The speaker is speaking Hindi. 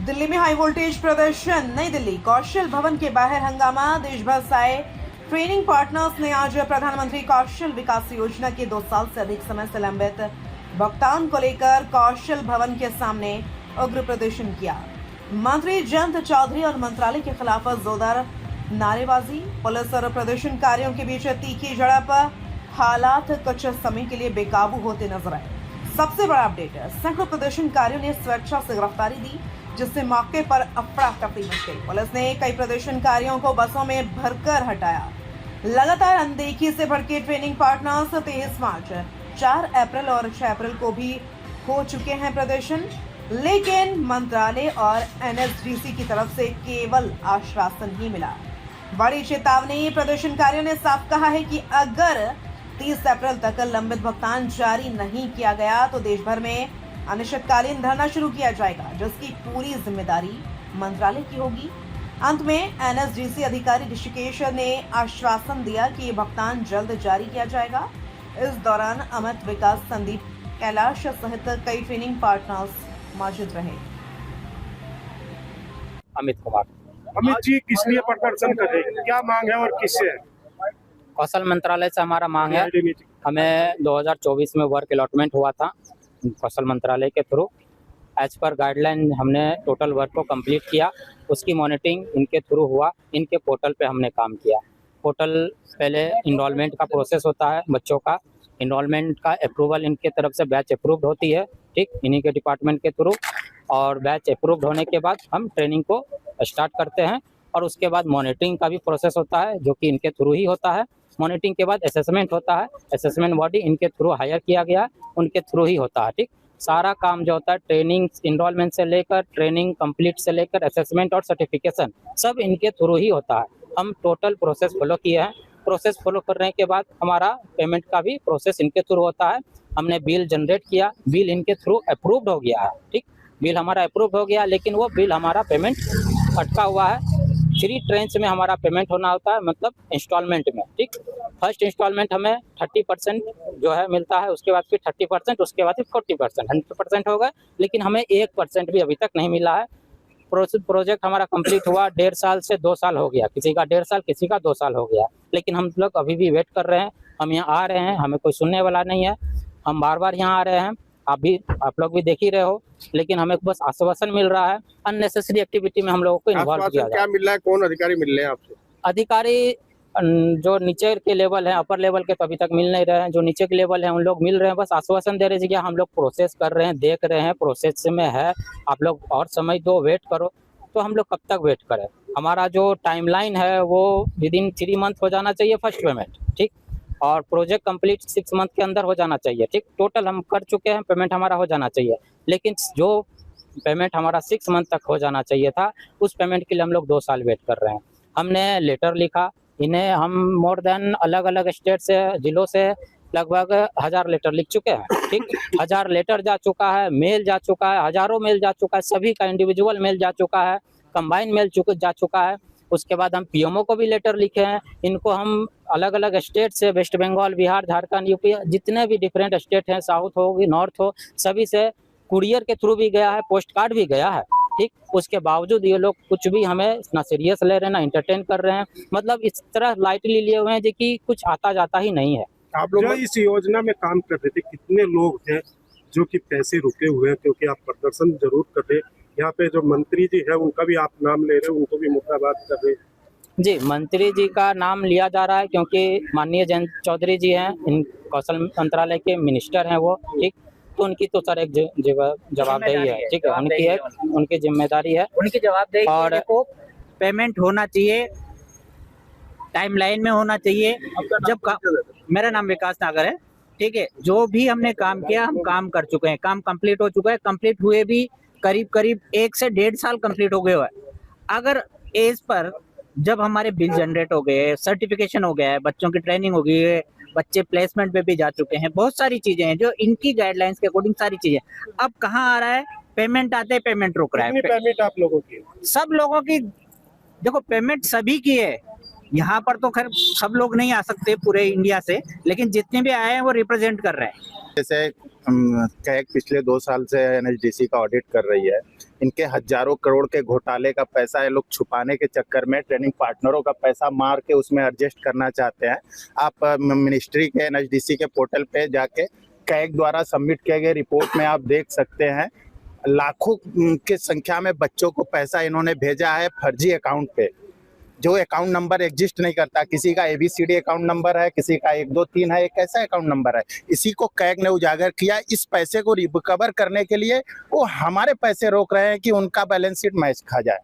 दिल्ली में हाई वोल्टेज प्रदर्शन। नई दिल्ली कौशल भवन के बाहर हंगामा। देश भर से आए ट्रेनिंग पार्टनर्स ने आज प्रधानमंत्री कौशल विकास योजना के 2 साल से अधिक समय से लंबित भुगतान को लेकर कौशल भवन के सामने उग्र प्रदर्शन किया। मंत्री जयंत चौधरी और मंत्रालय के खिलाफ जोरदार नारेबाजी। पुलिस और प्रदर्शनकारियों के बीच तीखी झड़प। हालात कुछ समय के लिए बेकाबू होते नजर आए। सबसे बड़ा अपडेट है, सैकड़ों प्रदर्शनकारियों ने स्वेच्छा से गिरफ्तारी दी, जिससे मौके पर अफरा तफरी मच गई। पुलिस ने कई प्रदर्शनकारियों को बसों में भरकर हटाया। लगातार अनदेखी से भड़के ट्रेनिंग पार्टनर्स। 23 मार्च, 4 अप्रैल और 6 अप्रैल को भी हो चुके हैं प्रदर्शन, लेकिन मंत्रालय और एनएसडीसी की तरफ से केवल आश्वासन ही मिला। बड़ी चेतावनी। प्रदर्शनकारियों ने साफ कहा है कि अगर 30 अप्रैल तक लंबित भुगतान जारी नहीं किया गया तो देश भर में अनिश्चितकालीन धरना शुरू किया जाएगा, जिसकी पूरी जिम्मेदारी मंत्रालय की होगी। अंत में एनएसडीसी अधिकारी ऋषिकेश ने आश्वासन दिया कि ये भुगतान जल्द जारी किया जाएगा। इस दौरान अमित, विकास, संदीप, कैलाश सहित कई ट्रेनिंग पार्टनर्स मौजूद रहे। अमित कुमार। अमित जी, किस लिए प्रदर्शन कर रहे हैं, क्या मांग है और किससे है? कौशल मंत्रालय से हमारा मांग है, हमें 2024 में वर्क अलॉटमेंट हुआ था कौशल मंत्रालय के थ्रू। एज पर गाइडलाइन हमने टोटल वर्क को कंप्लीट किया, उसकी मॉनिटरिंग इनके थ्रू हुआ। इनके पोर्टल पे हमने काम किया। पोर्टल पहले इनरोलमेंट का प्रोसेस होता है, बच्चों का इनरोलमेंट का अप्रूवल इनके तरफ से बैच अप्रूव्ड होती है, ठीक, इन्हीं के डिपार्टमेंट के थ्रू। और बैच अप्रूव्ड होने के बाद हम ट्रेनिंग को स्टार्ट करते हैं और उसके बाद मॉनिटरिंग का भी प्रोसेस होता है, जो कि इनके थ्रू ही होता है। मॉनिटरिंग के बाद असेसमेंट होता है, असेसमेंट बॉडी इनके थ्रू हायर किया गया है, उनके थ्रू ही होता है, ठीक। सारा काम जो होता है ट्रेनिंग इनरोलमेंट से लेकर ट्रेनिंग कंप्लीट से लेकर असेसमेंट और सर्टिफिकेशन सब इनके थ्रू ही होता है। हम टोटल प्रोसेस फॉलो किए हैं। प्रोसेस फॉलो करने के बाद हमारा पेमेंट का भी प्रोसेस इनके थ्रू होता है। हमने बिल जनरेट किया, बिल इनके थ्रू अप्रूव्ड हो गया है, ठीक, बिल हमारा अप्रूव हो गया, लेकिन वो बिल हमारा पेमेंट अटका हुआ है। 3 ट्रेंच में हमारा पेमेंट होना होता है, मतलब इंस्टॉलमेंट में, ठीक। फर्स्ट इंस्टॉलमेंट हमें 30% जो है मिलता है, उसके बाद फिर 30%, उसके बाद फिर 40%, 100% होगा, लेकिन हमें 1% भी अभी तक नहीं मिला है। प्रोजेक्ट हमारा कंप्लीट हुआ 1.5 साल से 2 साल हो गया, किसी का 1.5 साल, किसी का 2 साल हो गया, लेकिन हम लोग अभी भी वेट कर रहे हैं। हम यहाँ आ रहे हैं, हमें कोई सुनने वाला नहीं है। हम बार बार यहाँ आ रहे हैं, आप लोग भी देख ही रहे हो, लेकिन हमें बस आश्वासन मिल रहा है। अननेसेसरी एक्टिविटी में हम लोगों को इन्वॉल्व किया क्या मिल रहा है? कौन अधिकारी मिल रहे हैं आपसे? अधिकारी जो नीचे के लेवल है, अपर लेवल के तो अभी तक मिल नहीं रहे हैं। जो नीचे के लेवल है उन लोग मिल रहे हैं, बस आश्वासन दे रहे हैं कि हम लोग प्रोसेस कर रहे हैं, देख रहे हैं, प्रोसेस में है, आप लोग और समय दो, वेट करो। तो हम लोग कब तक वेट करें? हमारा जो टाइमलाइन है वो विदिन 3 मंथ हो जाना चाहिए फर्स्ट पेमेंट, ठीक, और प्रोजेक्ट कंप्लीट 6 मंथ के अंदर हो जाना चाहिए, ठीक। टोटल हम कर चुके हैं, पेमेंट हमारा हो जाना चाहिए, लेकिन जो पेमेंट हमारा 6 मंथ तक हो जाना चाहिए था, उस पेमेंट के लिए हम लोग 2 साल वेट कर रहे हैं। हमने लेटर लिखा इन्हें, हम मोर देन अलग अलग स्टेट से, जिलों से लगभग 1000 लेटर लिख चुके हैं, ठीक। 1000 लेटर जा चुका है, मेल जा चुका है, हजारों मेल जा चुका है, सभी का इंडिविजुअल मेल जा चुका है, कंबाइन मेल जा चुका है। उसके बाद हम पीएमओ को भी लेटर लिखे हैं। इनको हम अलग अलग स्टेट से, वेस्ट बंगाल, बिहार, झारखंड, यूपी, जितने भी डिफरेंट स्टेट हैं, साउथ हो, नॉर्थ हो, सभी से कुरियर के थ्रू भी गया है, पोस्ट कार्ड भी गया है, ठीक। उसके बावजूद ये लोग कुछ भी हमें ना सीरियस ले रहे हैं, ना इंटरटेन कर रहे हैं, मतलब इस तरह लाइटली लिए हुए हैं जो कि कुछ आता जाता ही नहीं है। आप लोग इस योजना में काम कर रहे थे, कितने लोग हैं जो कि पैसे रुके हुए हैं? क्योंकि आप प्रदर्शन जरूर कर रहे, यहाँ पे जो मंत्री जी है उनका भी आप नाम ले रहे हो, उनको भी मुद्दाबात कर रहे हैं। जी, मंत्री जी का नाम लिया जा रहा है क्योंकि माननीय जयंत चौधरी जी हैं, इन कौशल मंत्रालय के मिनिस्टर हैं वो, ठीक। तो उनकी तो सर एक जवाबदेही है, ठीक है, उनकी जिम्मेदारी है, उनकी जवाबदेही। और देखो, पेमेंट होना चाहिए, टाइमलाइन में होना चाहिए। मेरा नाम विकास नागर है, ठीक है। जो भी हमने काम किया, हम काम कर चुके हैं, काम कंप्लीट हो चुका है। कंप्लीट हुए भी करीब 1 से 1.5 साल कंप्लीट हो गए हुआ है। अगर एज पर जब हमारे बिल जनरेट हो गए, सर्टिफिकेशन हो गया है, बच्चों की ट्रेनिंग हो गई है, बच्चे प्लेसमेंट पे भी जा चुके हैं, बहुत सारी चीजें हैं जो इनकी गाइडलाइंस के अकॉर्डिंग सारी चीजें। अब कहाँ आ रहा है? पेमेंट आते हैं, पेमेंट रुक रहा है। पेमेंट आप लोगों की? सब लोगों की। देखो, पेमेंट सभी की है। यहाँ पर तो खैर सब लोग नहीं आ सकते पूरे इंडिया से, लेकिन जितने भी आए हैं वो रिप्रेजेंट कर रहे हैं। जैसे कैग पिछले 2 साल से एनएचडीसी का ऑडिट कर रही है, इनके हजारों करोड़ के घोटाले का पैसा ये लोग छुपाने के चक्कर में ट्रेनिंग पार्टनरों का पैसा मार के उसमें एडजस्ट करना चाहते हैं। आप मिनिस्ट्री के एनएचडीसी के पोर्टल पे जाके कैग द्वारा सबमिट किए गए रिपोर्ट में आप देख सकते हैं लाखों के संख्या में बच्चों को पैसा इन्होंने भेजा है फर्जी अकाउंट पे, जो अकाउंट नंबर एग्जिस्ट नहीं करता। किसी का ABCD अकाउंट नंबर है, किसी का 1 2 3 है, एक ऐसा अकाउंट नंबर है। इसी को कैग ने उजागर किया। इस पैसे को रिकवर करने के लिए वो हमारे पैसे रोक रहे हैं कि उनका बैलेंस शीट मैच खा जाए।